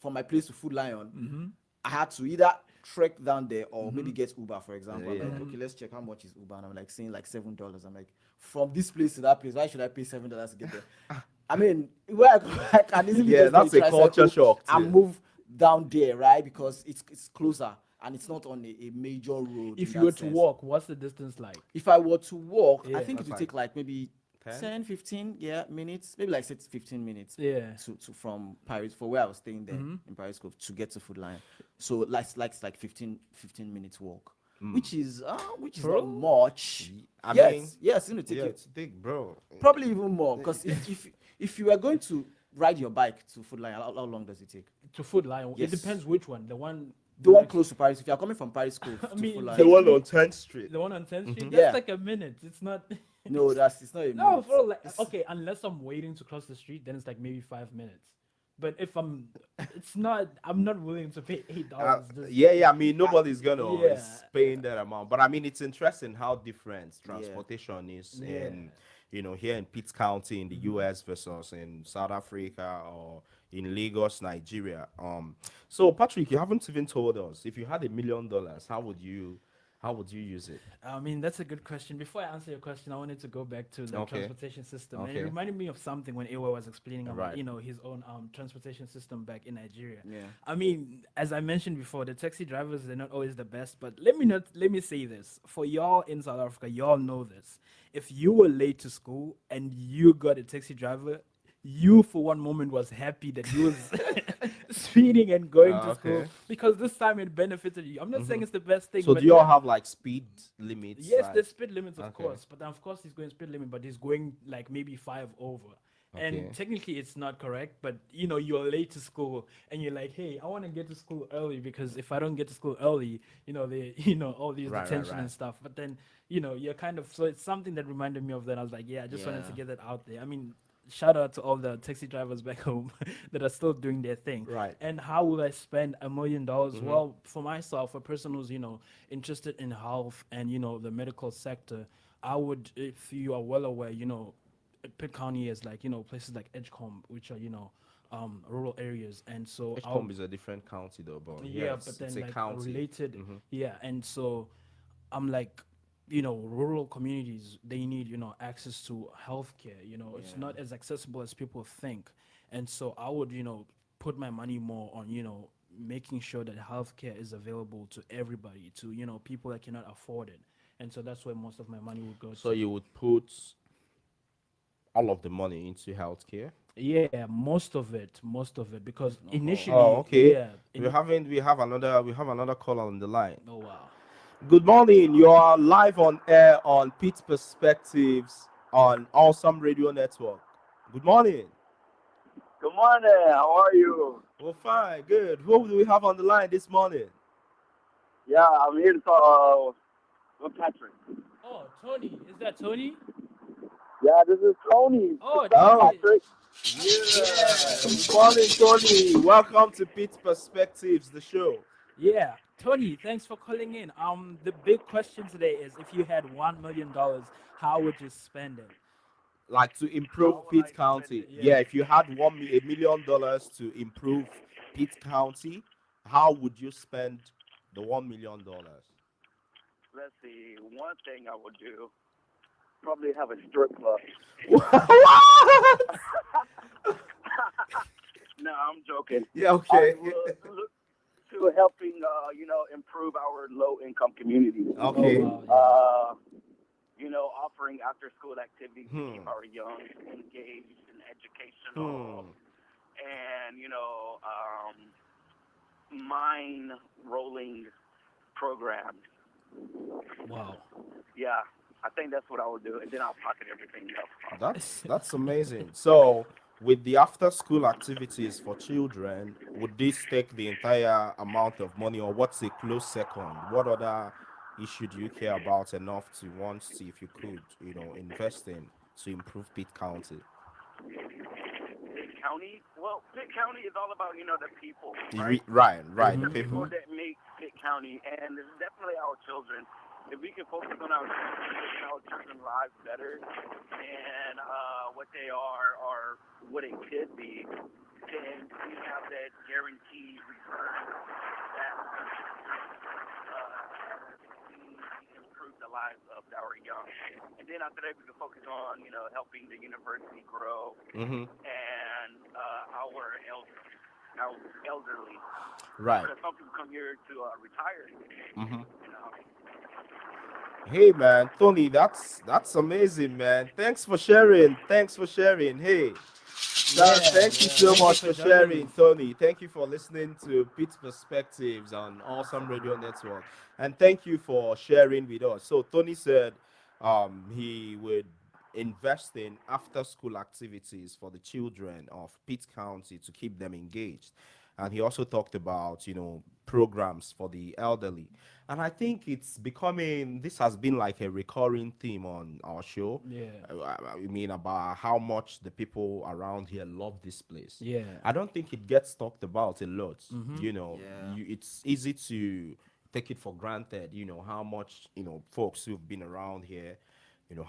from my place to Food Lion, I had to either trek down there or maybe get Uber, for example. I'm like, okay, let's check how much is Uber. And I'm like saying like $7. I'm like, from this place to that place, why should I pay $7 to get there? I mean, where I can easily just that's take a culture shock and too. move down there, right? Because it's closer and it's not on a major road. If in you were that to sense. walk, what's the distance like? If I were to walk, Yeah. I think it That's would like take like maybe 10? 10, 15 minutes, maybe like 15 minutes Yeah. to from Paris, for where I was staying there in Paris to get to Food Lion. So like 15 minutes walk, which is Bro? not much. I yes, mean, it's gonna take yeah, you it's big, bro. probably even more, because if you are going to ride your bike to Food Lion, how long does it take? To Food Lion, Yes. it depends which one. The one Close to Paris. If you are coming from Paris School to mean, Food Lion, The one on 10th Street. The one on 10th Street? Yeah. That's like a minute. It's not. no, it's not a No, minute. for like, okay, unless I'm waiting to cross the street, then it's like maybe 5 minutes. But if I'm not willing to pay $8. Yeah. I mean, nobody's gonna Yeah. paying that amount. But I mean, it's interesting how different transportation is Yeah. in, here in Pitt County in the U.S. versus in South Africa or in Lagos, Nigeria. So Patrick, you haven't even told us if you had $1 million, how How would you use it? I mean, that's a good question. Before I answer your question, I wanted to go back to the Okay. transportation system. And it Okay. reminded me of something when Ewa was explaining about, Right. his own transportation system back in Nigeria. Yeah. I mean, as I mentioned before, the taxi drivers, they're not always the best. But let me say this. For y'all in South Africa, y'all know this. If you were late to school and you got a taxi driver, you for one moment was happy that he was speeding and going to school Okay. because this time it benefited you. I'm not saying Mhm. it's the best thing, So but do you all have like speed limits? yes, Like, there's speed limits, of okay. course, but of course he's going speed limit, but he's going like maybe five over. Okay. And technically, it's not correct, but you're late to school, and you're like, "Hey, I want to get to school early because if I don't get to school early, they, all these Right, right, detention right. and stuff." But then, you're kind of so it's something that reminded me of that. I was like, "Yeah, I just wanted to Yeah. get that out there." I mean, shout out to all the taxi drivers back home that are still doing their thing. Right. And how will I spend $1 million? Mhm. Well, for myself, a person who's interested in health and the medical sector, I would, if you are well aware, Pitt County is like places like Edgecombe, which are rural areas, and so I'll Edgecombe is a different county though, but yeah, yeah, but it's then a like county. related, Mhm. yeah, and so I'm like, rural communities, they need, access to healthcare. It's Yeah. not as accessible as people think. And so I would, put my money more on, making sure that healthcare is available to everybody, to, people that cannot afford it. And so that's where most of my money would go So to. you would put all of the money into healthcare? Yeah, most of it, because No hope. Oh, initially, okay. yeah. We have another call on the line. Oh, wow. Good morning. You are live on air on Pete Perspectives on Awesome Radio Network. Good morning. Good morning. How are you? Well, fine, good. Who do we have on the line this morning? Yeah, I'm here to talk with Patrick. Oh, Tony, is that Tony? Yeah, this is Tony. Oh, What's up, Oh, Tony. Patrick? yeah. Good morning, Tony. Welcome to Pete Perspectives, the show. Yeah, Tony, thanks for calling in. The big question today is, if you had $1 million, how would you spend it? Like to improve How would I Pitt spend County. it? Yeah, Yeah. if you had $1 million to improve Pitt County, how would you spend the $1 million? Let's see. One thing I would do, probably have a strip club. What? No, I'm joking. Yeah, I okay. will look to helping, improve our low-income communities. Oh, Okay. wow. Yeah. Offering after-school activities to keep Hmm. our young engaged and Hmm. educational, and mind rolling programs. Wow. Yeah, I think that's what I would do, and then I'll pocket everything else. That's amazing. So, with the after school activities for children, would this take the entire amount of money, or what's a close second? What other issue do you care about enough to want to, if you could, invest in to improve Pitt County? Pitt County. Well, Pitt County is all about the people, right? Right, right, It's the the people people. that make Pitt County, and it's definitely our children. If we can focus on our children, making our children's lives better, and what they are or what it could be, then we have that guaranteed return that we improve the lives of our young. And then after that, we can focus on helping the university grow Mm-hmm. and our elderly. Right. Because some people come here to retire. Mm-hmm. You know. Hey man, Tony, that's amazing, man. Thanks for sharing. Thanks for sharing. Hey, Yeah, thank you yeah. so Thank you much for for joining sharing, us. Tony. Thank you for listening to Pete's Perspectives on Awesome Radio Network, and thank you for sharing with us. So Tony said, he would invest in after-school activities for the children of Pitt County to keep them engaged, and he also talked about programs for the elderly. And I think it's becoming, this has been like a recurring theme on our show. Yeah. I mean, about how much the people around here love this place. Yeah. I don't think it gets talked about a lot. Mm-hmm. Yeah. It's easy to take it for granted, how much, folks who've been around here,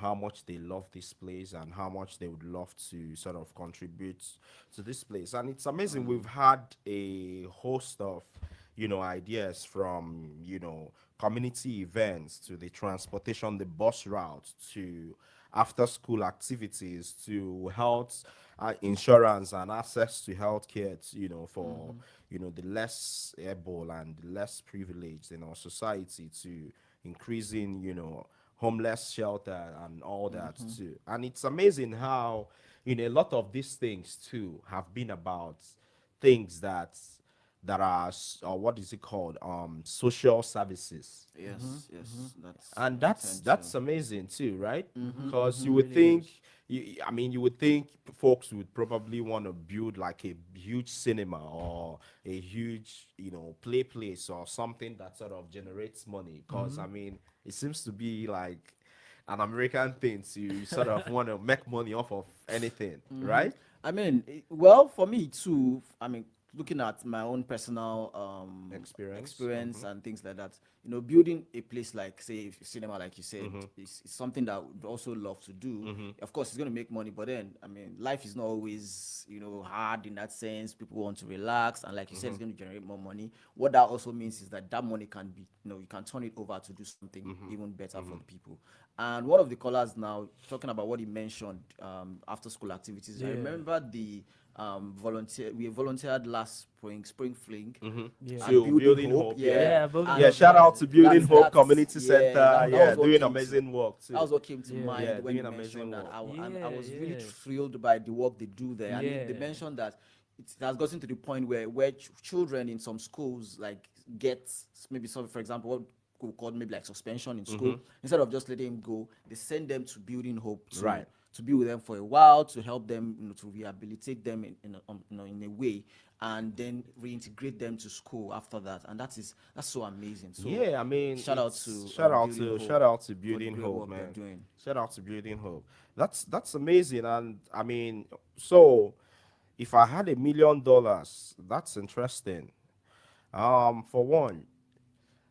how much they love this place and how much they would love to sort of contribute to this place. And it's amazing. We've had a host of, ideas from, community events to the transportation, the bus route to after school activities to health insurance and access to health care, for, the less able and the less privileged in our society to increasing, homeless shelter and all that too. And it's amazing how, a lot of these things too have been about things that are or what is it called, social services. Yes, yes, that's And we that's tend to. that's amazing too, right? Because you It would really think, is. you would think folks would probably want to build like a huge cinema or a huge, play place or something that sort of generates money. Because it seems to be like an American thing to sort of want to make money off of anything, right? I mean, well, for me too. I mean, looking at my own personal Experience. experience and things like that, building a place like, say, cinema, like you said, is something that I would also love to do. Of course, it's going to make money, but then, I mean, life is not always, hard in that sense. People want to relax, and like you said, it's going to generate more money. What that also means is that that money can be, you can turn it over to do something even better for the people. And one of the callers now talking about what he mentioned, after school activities. I Yeah. remember the we volunteered last spring fling Yeah. at To Building Building Hope. Hope, Yeah, Yeah, building and yeah. hope. Shout Yeah. out to Building Hope Community Center. that was Yeah, what doing came to amazing work that too. was what came to Yeah. mind Yeah, when doing you amazing mentioned that. work. And I Yeah. was really Yeah. thrilled by the work they do there. And they Yeah. mentioned that it has gotten to the point where children in some schools like get maybe some, for example, what we call maybe like suspension in school. Instead of just letting them go, they send them to Building Hope Right. to be with them for a while, to help them, to rehabilitate them in a way, and then reintegrate them to school after that. And that's so amazing. So Yeah, I mean, shout out it's to Building shout Hope out to for the Building great Hope, work they're man. doing. Shout out to Building Hope. That's amazing. And I mean, so if I had $1 million, that's interesting. For one,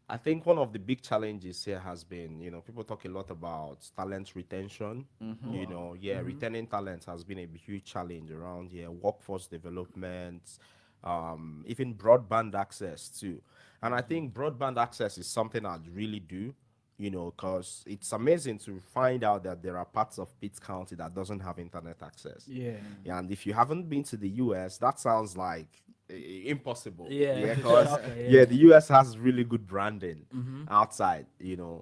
I think one of the big challenges here has been, people talk a lot about talent retention. Yeah, retaining talent has been a huge challenge around here. Workforce development, even broadband access too. And I think broadband access is something I'd really do, because it's amazing to find out that there are parts of Pitt County that doesn't have internet access. Yeah. Yeah, and if you haven't been to the US, that sounds like impossible. Yeah. Yeah, It's a because shocker. yeah, Yeah. the US has really good branding Mm-hmm. outside. The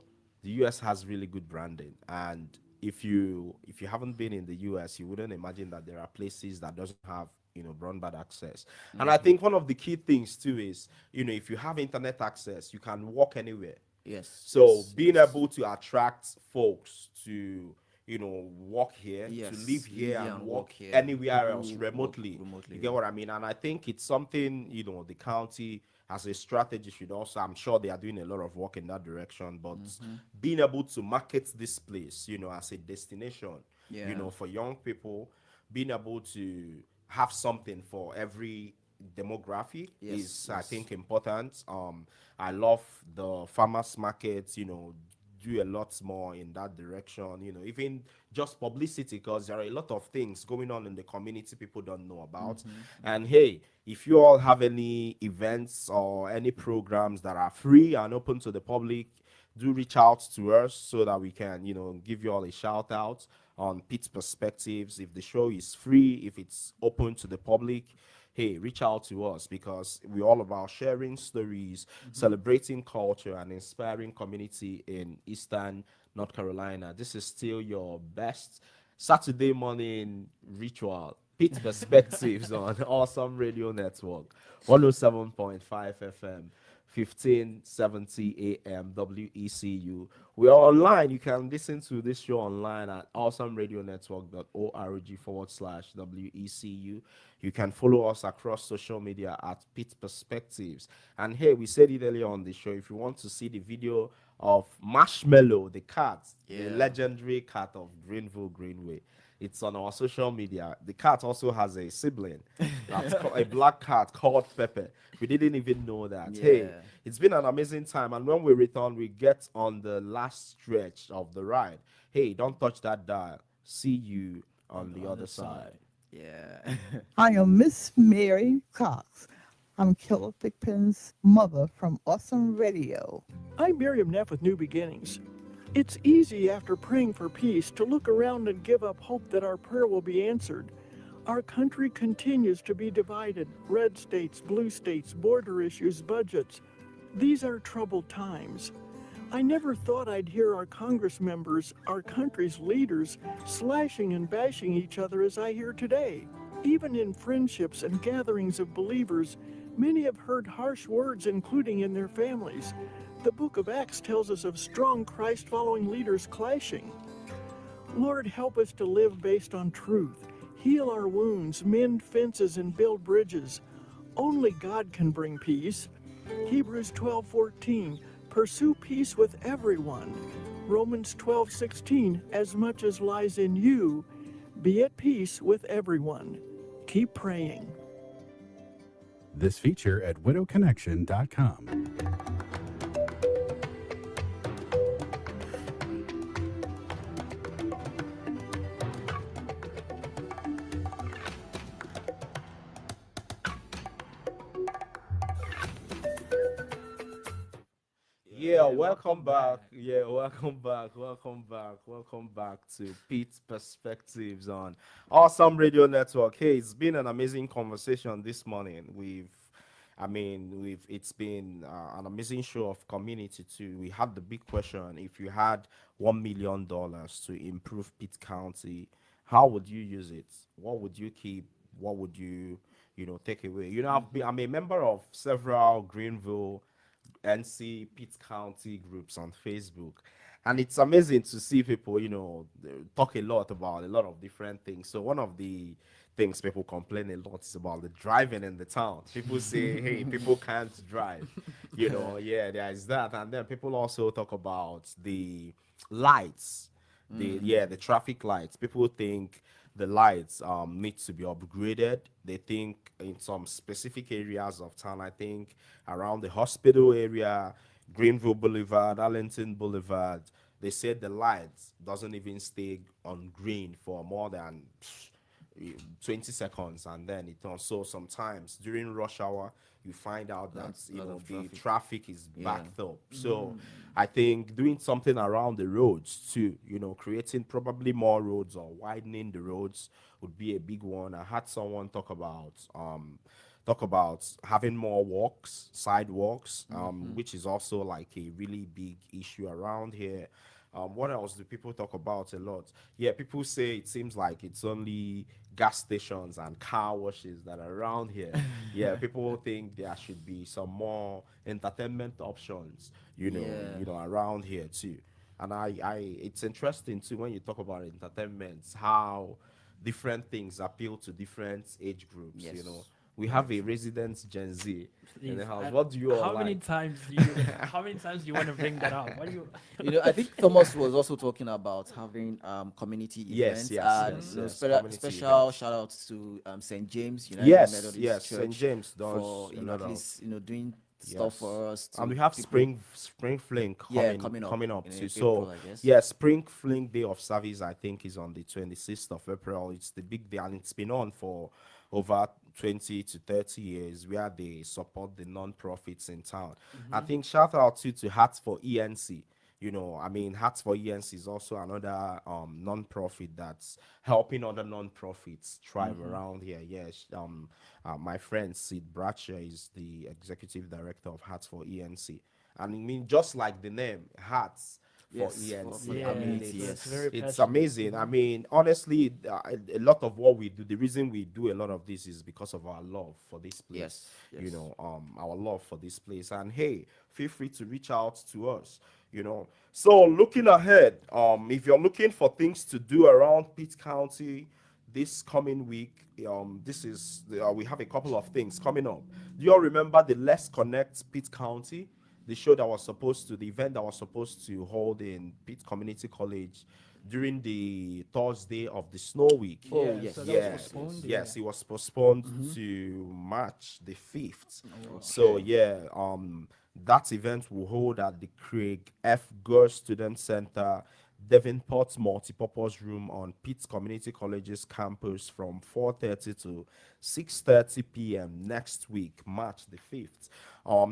US has really good branding, and if you haven't been in the US, you wouldn't imagine that there are places that doesn't have broadband access. And I think one of the key things too is if you have internet access, you can walk anywhere. Yes. So Yes. being Yes. able to attract folks to work here, to live Yes. here Live here and and work work here. anywhere People else work remotely. remotely. You get what I mean? And I think it's something the county as a strategy should also. I'm sure they are doing a lot of work in that direction, but being able to market this place, as a destination, Yeah. for young people, being able to have something for every demographic Yes. is I Yes. think important. I love the farmers markets, do a lot more in that direction, even just publicity, because there are a lot of things going on in the community people don't know about. And hey, if you all have any events or any programs that are free and open to the public, do reach out to us so that we can, give you all a shout out on Pete's Perspectives. If the show is free, if it's open to the public, hey, reach out to us, because we're all about sharing stories, celebrating culture, and inspiring community in Eastern North Carolina. This is still your best Saturday morning ritual. Pit Perspectives on Awesome Radio Network, 107.5 FM. 1570 AM WECU. We are online. You can listen to this show online at awesomeradionetwork.org/WECU. You can follow us across social media at Pit Perspectives. And hey, we said it earlier on the show. If you want to see the video of Marshmallow, the cat, the Yeah. legendary cat of Greenville Greenway, it's on our social media. The cat also has a sibling, that's a black cat called Pepper. We didn't even know that. Hey, Yeah. it's been an amazing time. And when we return, we get on the last stretch of the ride. Hey, don't touch that dial. See you on the other side. Yeah. I am Miss Mary Cox. I'm Killa Thigpen's mother from Awesome Radio. I'm Miriam Neff with New Beginnings. It's easy after praying for peace to look around and give up hope that our prayer will be answered. Our country continues to be divided. Red states, blue states, border issues, budgets. These are troubled times. I never thought I'd hear our Congress members, our country's leaders, slashing and bashing each other as I hear today. Even in friendships and gatherings of believers, many have heard harsh words, including in their families. The book of Acts tells us of strong Christ-following leaders clashing. Lord, help us to live based on truth, heal our wounds, mend fences, and build bridges. Only God can bring peace. Hebrews 12:14, pursue peace with everyone. Romans 12:16, as much as lies in you, be at peace with everyone. Keep praying. This feature at widowconnection.com. Yeah, welcome back. Yeah, welcome back. Welcome back. Welcome back to Pete's Perspectives on Awesome Radio Network. Hey, it's been an amazing conversation this morning. It's been an amazing show of community too. We had the big question: if you had $1 million to improve Pitt County, how would you use it? What would you keep? What would take away? I'm a member of several Greenville NC Pitt County groups on Facebook. And it's amazing to see people, they talk a lot about a lot of different things. So one of the things people complain a lot is about the driving in the town. People say, hey, people can't drive. Yeah, there is that. And then people also talk about the lights, the traffic lights. People think the lights need to be upgraded. They think in some specific areas of town, I think around the hospital area, Greenville Boulevard, Arlington Boulevard, they said the lights doesn't even stay on green for more than 20 seconds, and then it turns. So sometimes during rush hour you find out that That's a lot of the traffic. traffic is Yeah. backed up. So I think doing something around the roads too, creating probably more roads or widening the roads would be a big one. I had someone talk about having more walks, sidewalks, which is also like a really big issue around here. What else do people talk about a lot? Yeah, people say it seems like it's only gas stations and car washes that are around here. Yeah, people think there should be some more entertainment options, Yeah. around here too. And it's interesting too when you talk about entertainment, how different things appeal to different age groups. Yes. We have a resident Gen Z in the Please, house. What do you all how many like? times do you how many times do you want to bring that up? What do you I think Thomas was also talking about having community Yes, events. yes, yes. Special, Community special events. shout outs to St. James United Yes, Methodist yes. St. Church James for does a lot at of. least doing stuff Yes. for us And to we have people. Spring Fling Yeah, coming coming up in too. April, So I guess. yeah, Spring Fling Day of Service I think is on the 26th of April. It's the big day and it's been on for over 20 to 30 years where they support the non-profits in town. I think shout out to Hats for ENC. Hats for ENC is also another non-profit that's helping other non-profits thrive around here. Yes, my friend Sid Bradshaw is the executive director of Hats for ENC, and just like the name, Hats for Yes, ENC. for the Yeah, community, that's yes. very It's passionate. amazing. Honestly, a lot of what we do, the reason we do a lot of this is because of our love for this place. Yes. Our love for this place. And hey, feel free to reach out to us. So looking ahead, if you're looking for things to do around Pitt County this coming week, we have a couple of things coming up. Do you all remember the Let's Connect Pitt County? The event that was supposed to hold in Pitt Community College during the Thursday of the snow week. Oh, Yeah, yes. so that was Yeah, postponed. yes, Yeah. it was postponed to March the 5th. Oh, So okay. yeah, that event will hold at the Craig F. Girls Student Center, Devonport Multipurpose Room on Pitt Community College's campus from 4:30 to 6:30 p.m. next week, March the 5th.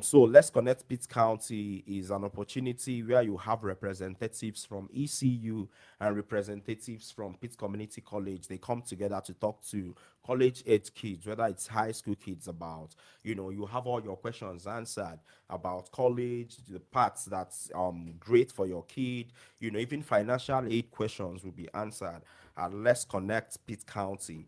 So Let's Connect Pitt County is an opportunity where you have representatives from ECU and representatives from Pitt Community College. They come together to talk to college age kids, whether it's high school kids, about, you have all your questions answered about college, the parts that's great for your kid, even financial aid questions will be answered at Let's Connect Pitt County.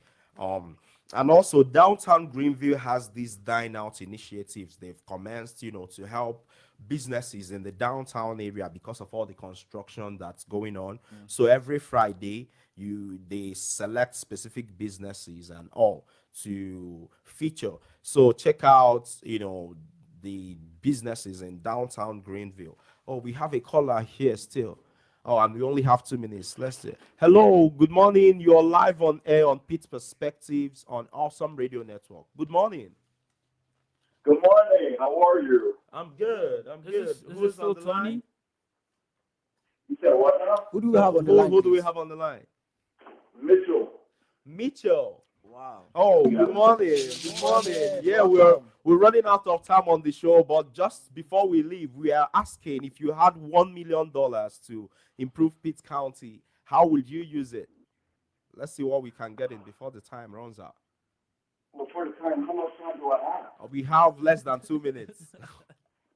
And also, downtown Greenville has these dine out initiatives they've commenced, to help businesses in the downtown area because of all the construction that's going on. So every Friday, they select specific businesses and all to feature. So check out, the businesses in downtown Greenville. Oh, we have a caller here still. Oh, and we only have 2 minutes. Let's see. Hello, good morning. You're live on air on Pitt Perspectives on Awesome Radio Network. Good morning. Good morning. How are you? I'm good. Who's on the line? You said what now? Who do we have on the line? Who do we have on the line? Mitchell. Wow. Oh, good morning. Good morning. Yeah, we're running out of time on the show, but just before we leave, we are asking, if you had $1 million to improve Pitt County, how would you use it? Let's see what we can get in before the time runs out. Before the time, how much time do I have? We have less than 2 minutes.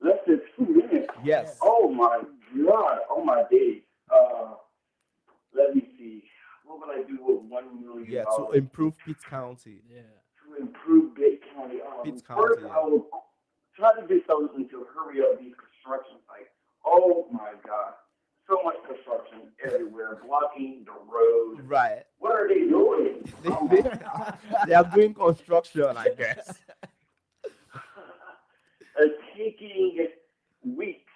Less than 2 minutes? Yes. Oh my God. Oh my days. Let me see. What would I do with $1 million? Yeah, to improve Pitt County. Yeah. To improve Pitt County. Pitt First, County. I will try to do something to hurry up these construction sites. Oh my God. So much construction everywhere, blocking the road. Right. What are they doing? They are doing construction, I guess. It's taking weeks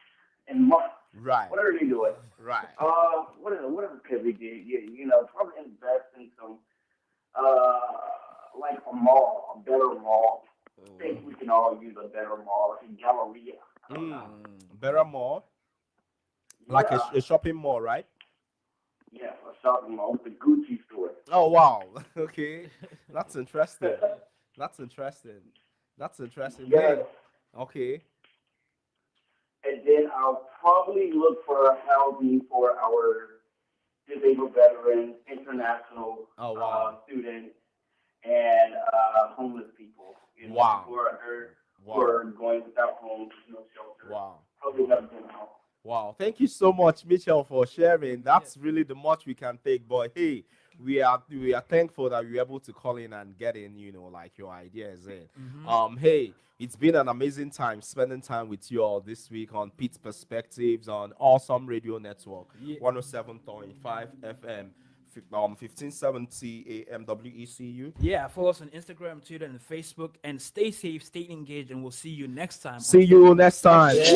and months. Right. What are they doing? Right. Whatever could we do? Yeah, probably invest in some, like a mall, a better mall. I think we can all use a better mall, like a Galleria. Better mall? Like a shopping mall, right? Yeah, a shopping mall with a Gucci store. Oh, wow. Okay. That's interesting. That's interesting. Yes. Hey. Okay. And then I'll probably look for housing for our disabled veterans, international students, and homeless people. Wow. Who are going without homes, no shelter. Wow. Probably never been home. Wow. Thank you so much, Mitchell, for sharing. That's really the much we can take. But hey, we are thankful that we were able to call in and get in, like your ideas in. Hey, it's been an amazing time spending time with you all this week on Pitt Perspectives on Awesome Radio Network, 107.5 FM, 1570 AM WECU. Yeah, follow us on Instagram, Twitter, and Facebook. And stay safe, stay engaged, and we'll see you next time. See you next time. Yeah.